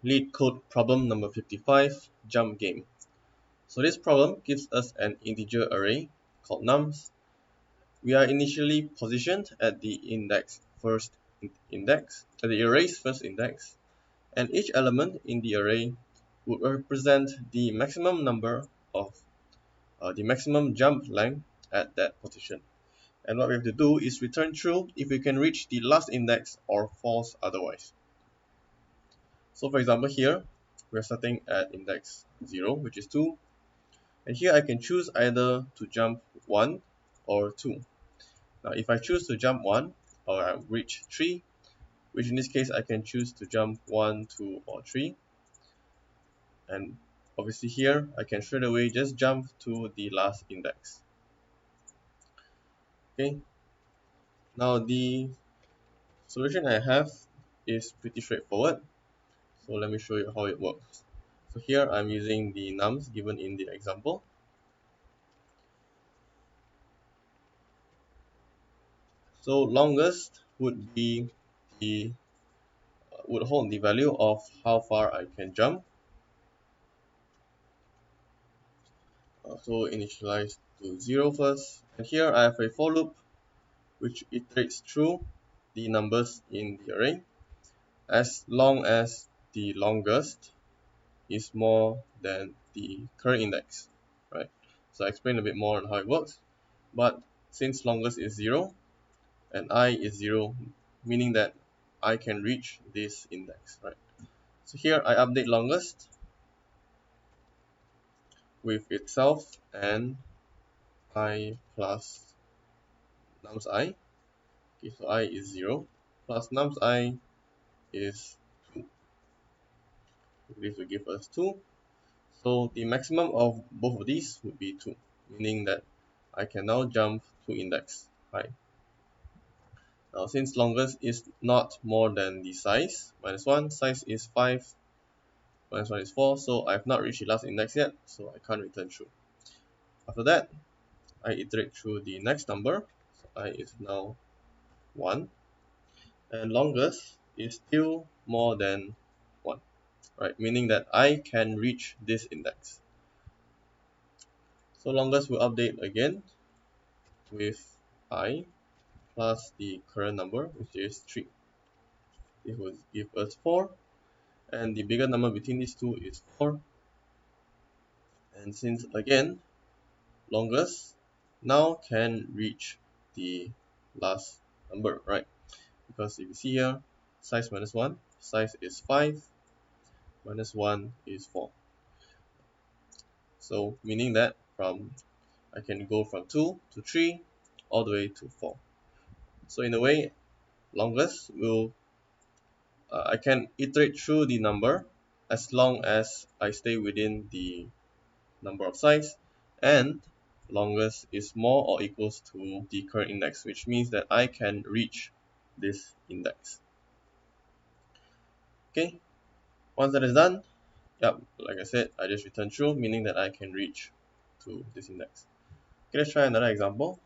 LeetCode problem number 55, jump game. So this problem gives us an integer array called nums. We are initially positioned at the array's first index, and each element in the array would represent the maximum number of the maximum jump length at that position. And what we have to do is return true if we can reach the last index or false otherwise. So for example here, we're starting at index 0, which is 2. And here I can choose either to jump 1 or 2. Now if I choose to jump 1 or I reach 3, which in this case I can choose to jump 1, 2 or 3. And obviously here I can straight away just jump to the last index. Okay. Now the solution I have is pretty straightforward. So let me show you how it works. So here I'm using the nums given in the example. So longest would be the would hold the value of how far I can jump. So initialize to 0 first, and here I have a for loop which iterates through the numbers in the array as long as the longest is more than the current index, right? So I explain a bit more on how it works, but since longest is 0 and I is 0, meaning that I can reach this index, right? So here I update longest with itself and I plus nums I. Okay, so I is 0 plus nums I is 2. This will give us 2. So the maximum of both of these would be 2, meaning that I can now jump to index I. Now since longest is not more than the size, minus 1, size is 5, minus 1 is 4, so I have not reached the last index yet, so I can't return true. After that, I iterate through the next number, so I is now 1, and longest is still more than 1, right? Meaning that I can reach this index. So longest will update again with I plus the current number, which is 3. This will give us 4, and the bigger number between these two is 4. And since again longest now can reach the last number, right? Because if you see here, size minus 1, size is 5, minus 1 is 4. So meaning that I can go from 2 to 3 all the way to 4. So in a way, longest will I can iterate through the number as long as I stay within the number of size, and longest is more or equals to the current index, which means that I can reach this index. Okay, once that is done, yep, like I said, I just return true, meaning that I can reach to this index. Okay, let's try another example.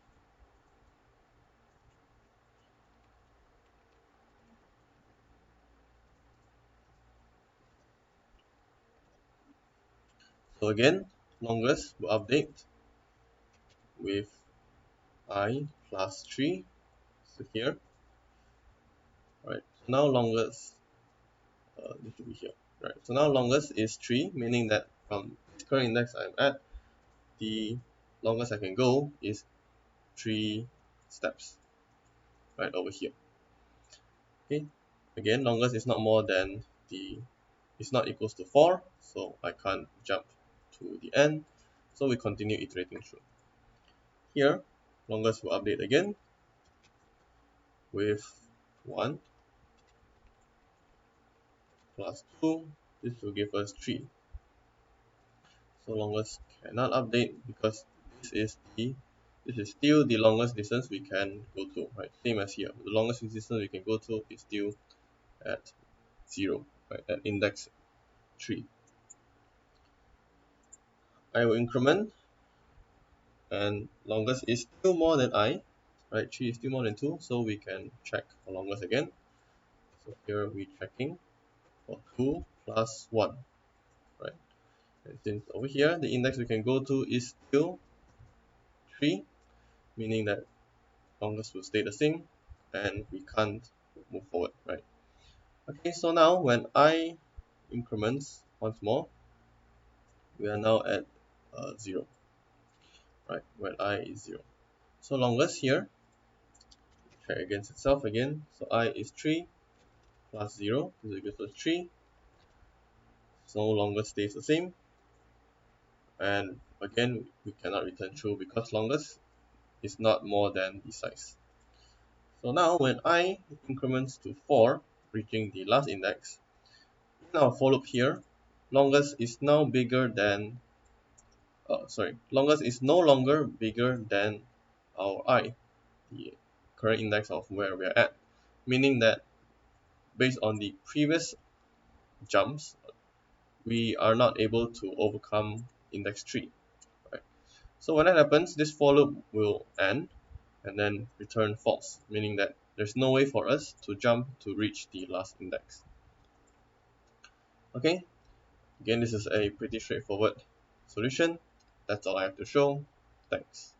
So again, longest will update with I plus 3. So here, right? So now longest, this should be here, right? So now longest is 3, meaning that from the current index I'm at, the longest I can go is 3 steps, right over here. Okay, again, longest is not more than it's not equals to 4, so I can't jump to the end. So we continue iterating through. Here, longest will update again with 1 plus 2. This will give us 3. So longest cannot update because this is still the longest distance we can go to, right? Same as here. The longest distance we can go to is still at 0, right? At index 3. I will increment, and longest is still more than I, right? 3 is still more than 2, so we can check for longest again. So here we're checking for 2 plus 1, right? And since over here the index we can go to is still 3, meaning that longest will stay the same and we can't move forward, right? Okay, so now when I increments once more, we are now at 0, right? When I is 0. So longest here, check against itself again. So I is 3 plus 0 is equal to 3. So longest stays the same. And again, we cannot return true because longest is not more than the size. So now when I increments to 4, reaching the last index, in our for loop here, longest is now bigger than longest is no longer bigger than our I, the current index of where we are at, meaning that based on the previous jumps, we are not able to overcome index 3, right? So when that happens, this for loop will end and then return false, meaning that there's no way for us to jump to reach the last index. Okay, again, this is a pretty straightforward solution. That's all I have to show. Thanks.